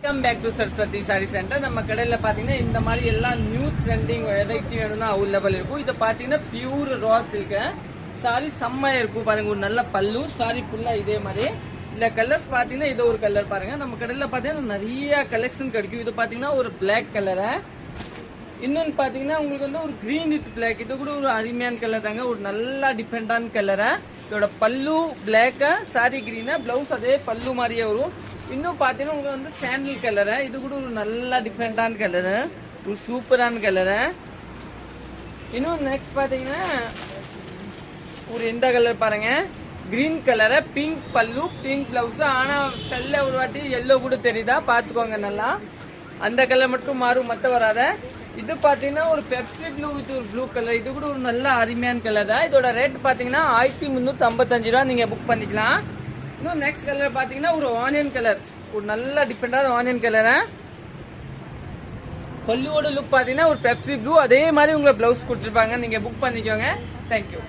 Welcome back to Saraswati sari centre. நம்ம கடையில் பார்த்தீங்கன்னா இந்த மாதிரி எல்லாம் நியூ ட்ரெண்டிங் வெரைட்டி வேணும்னா அவைலபிள் இருக்கும். இதை பார்த்தீங்கன்னா பியூர் ரா சில்க் சாரி செம்மையா இருக்கும் பாருங்க. ஒரு நல்ல பல்லு சாரி ஃபுல்லா இதே மாதிரி. இந்த கலர்ஸ் பார்த்தீங்கன்னா இது ஒரு கலர் பாருங்க. நம்ம கடையில் பார்த்தீங்கன்னா நிறைய கலெக்ஷன் கிடைக்கும். இது பார்த்தீங்கன்னா ஒரு பிளாக் கலரை, இன்னொன்று பார்த்தீங்கன்னா உங்களுக்கு வந்து ஒரு கிரீன் வித் பிளாக். இது கூட ஒரு அருமையான கலர் தாங்க, ஒரு நல்ல டிஃபரெண்டான கலரை. இதோட பல்லு பிளாக்கா சாரி கிரீனா, பிளவுஸ் அதே பல்லு மாதிரியே வரும். இன்னும் பார்த்தீங்கன்னா உங்களுக்கு வந்து சாண்டில் கலரு, இது கூட ஒரு நல்ல டிஃப்ரெண்டான கலரு, ஒரு சூப்பரான கலரு. இன்னும் நெக்ஸ்ட் பார்த்தீங்கன்னா ஒரு எந்த கலர் பாருங்க, கிரீன் கலரு, பிங்க் பல்லு, பிங்க் பிளவுஸ். ஆனால் செல்ல ஒரு வாட்டி எல்லோ கூட தெரியுதா பார்த்துக்கோங்க நல்லா. அந்த கலர் மட்டும் மாறும், மற்ற வராத. இது பார்த்தீங்கன்னா ஒரு பெப்சி ப்ளூ வித் ஒரு ப்ளூ கலர். இது கூட ஒரு நல்ல அருமையான கலர் தான். இதோட ரேட் பார்த்தீங்கன்னா 1355 ரூபா. நீங்கள் புக் பண்ணிக்கலாம். இன்னும் நெக்ஸ்ட் கலர் பார்த்தீங்கன்னா ஒரு ஆனியன் கலர், ஒரு நல்ல டிஃப்ரெண்டான ஆனியன் கலரு. பல்லுவோட லுக் பார்த்தீங்கன்னா ஒரு பெப்சி ப்ளூ, அதே மாதிரி உங்களை பிளவுஸ் கொடுத்துருப்பாங்க. நீங்கள் புக் பண்ணிக்கோங்க. தேங்க்யூ.